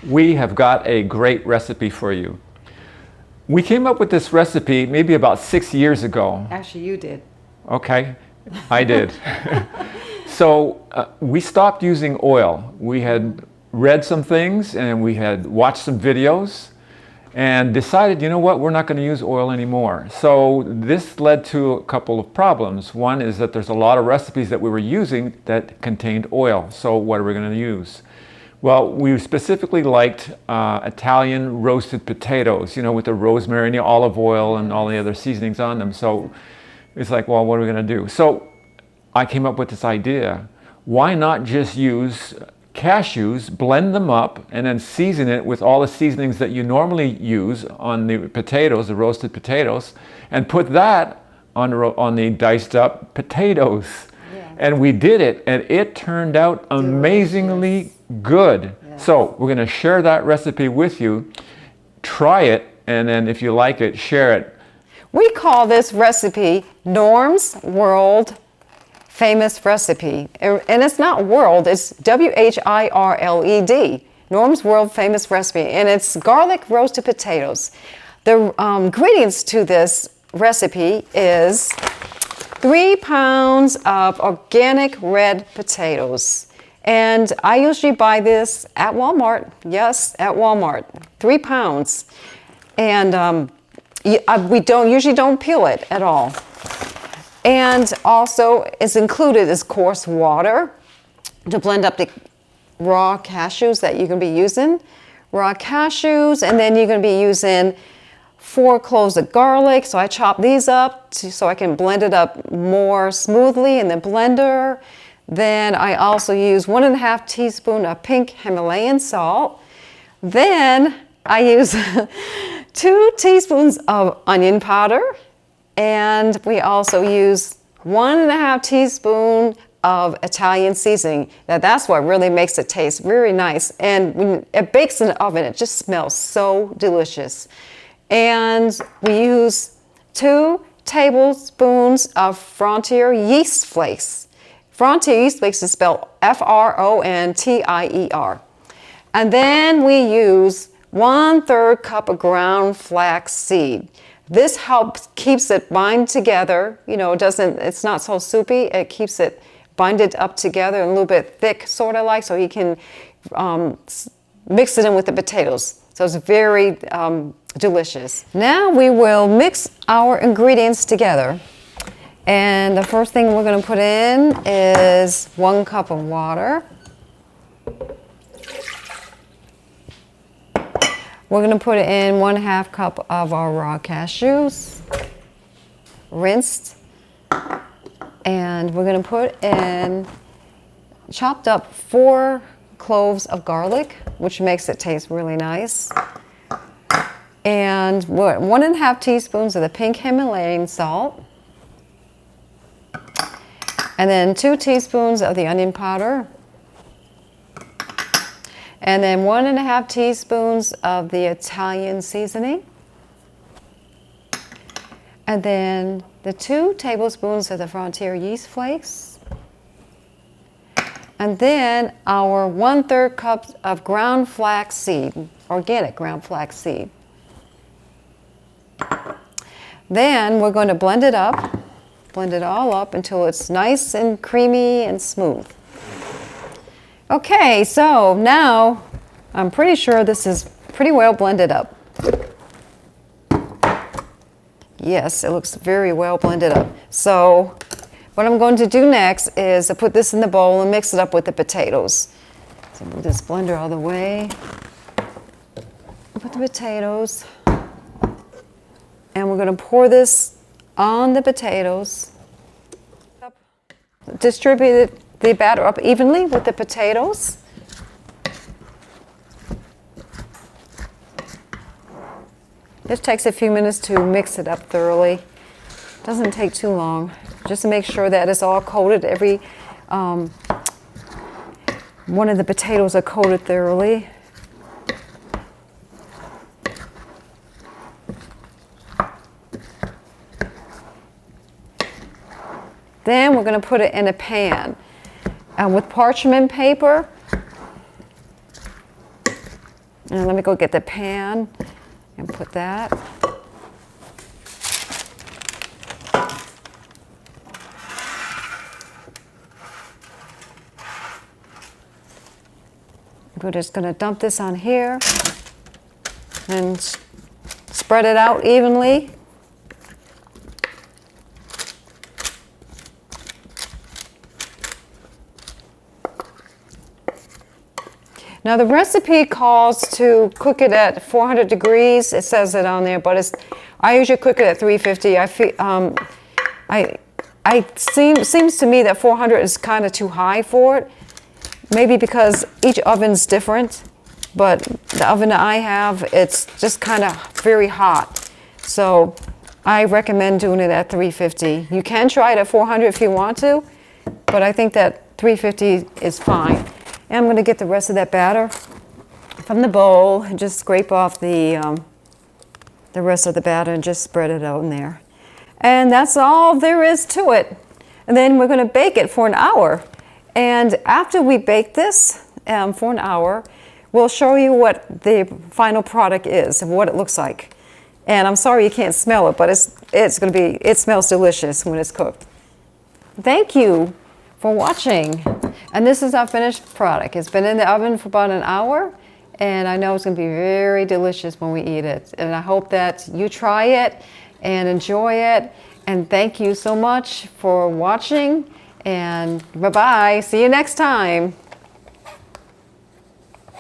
we have got a great recipe for you. We came up with this recipe maybe about 6 years ago. Actually, you did. Okay, I did. So we stopped using oil. We had read some things and we had watched some videos and decided, you know what, we're not going to use oil anymore. So this led to a couple of problems. One is that there's a lot of recipes that we were using that contained oil. So what are we going to use? Well, we specifically liked Italian roasted potatoes, you know, with the rosemary and the olive oil and all the other seasonings on them. So it's like, well, what are we going to do? So I came up with this idea. Why not just use cashews, blend them up, and then season it with all the seasonings that you normally use on the potatoes, the roasted potatoes, and put that on the diced up potatoes. Yeah. And we did it, and it turned out amazingly good. Yeah. So we're going to share that recipe with you. Try it, and then if you like it, share it. We call this recipe Norm's World Famous Recipe. And it's not world, it's WHIRLED. Norm's World Famous Recipe. And it's garlic roasted potatoes. The ingredients to this recipe is 3 pounds of organic red potatoes. And I usually buy this at Walmart. Yes, at Walmart. 3 pounds. And we usually don't peel it at all. And also is included is coarse water to blend up the raw cashews that you're going to be using. Raw cashews, and then you're going to be using 4 cloves of garlic. So I chop these up so I can blend it up more smoothly in the blender. Then I also use 1.5 teaspoons of pink Himalayan salt. Then I use 2 teaspoons of onion powder. And we also use 1.5 teaspoons of Italian seasoning. Now that's what really makes it taste very nice. And when it bakes in the oven, it just smells so delicious. And we use 2 tablespoons of Frontier yeast flakes. Frontier yeast flakes is spelled Frontier. And then we use 1/3 cup of ground flax seed. This helps, keeps it bind together. You know, it's not so soupy. It keeps it binded up together and a little bit thick, sort of like, so you can mix it in with the potatoes. So it's very delicious. Now we will mix our ingredients together. And the first thing we're going to put in is 1 cup of water. We're going to put in 1/2 cup of our raw cashews, rinsed. And we're going to put in chopped up 4 cloves of garlic, which makes it taste really nice. And 1.5 teaspoons of the pink Himalayan salt. And then 2 teaspoons of the onion powder. And then 1.5 teaspoons of the Italian seasoning. And then the 2 tablespoons of the Frontier yeast flakes. And then our 1/3 cup of ground flax seed, organic ground flax seed. Then we're going to blend it all up until it's nice and creamy and smooth. Okay, so now I'm pretty sure this is pretty well blended up. Yes, it looks very well blended up. So what I'm going to do next is to put this in the bowl and mix it up with the potatoes. So move this blender out of the way. Put the potatoes. And we're going to pour this on the potatoes. Distribute the batter up evenly with the potatoes. This takes a few minutes to mix it up thoroughly. Doesn't take too long. Just to make sure that it's all coated. Every one of the potatoes are coated thoroughly. Then we're going to put it in a pan with parchment paper. And let me go get the pan and put that. We're just going to dump this on here and spread it out evenly. Now the recipe calls to cook it at 400 degrees. It says it on there, but I usually cook it at 350. Seems to me that 400 is kind of too high for it. Maybe because each oven's different, but the oven that I have, it's just kind of very hot. So I recommend doing it at 350. You can try it at 400 if you want to, but I think that 350 is fine. And I'm going to get the rest of that batter from the bowl and just scrape off the rest of the batter and just spread it out in there. And that's all there is to it. And then we're going to bake it for an hour. And after we bake this for an hour, we'll show you what the final product is and what it looks like. And I'm sorry you can't smell it, but it smells delicious when it's cooked. Thank you for watching. And this is our finished product. It's been in the oven for about an hour, and I know it's going to be very delicious when we eat it. And I hope that you try it and enjoy it. And thank you so much for watching. And bye-bye. See you next time.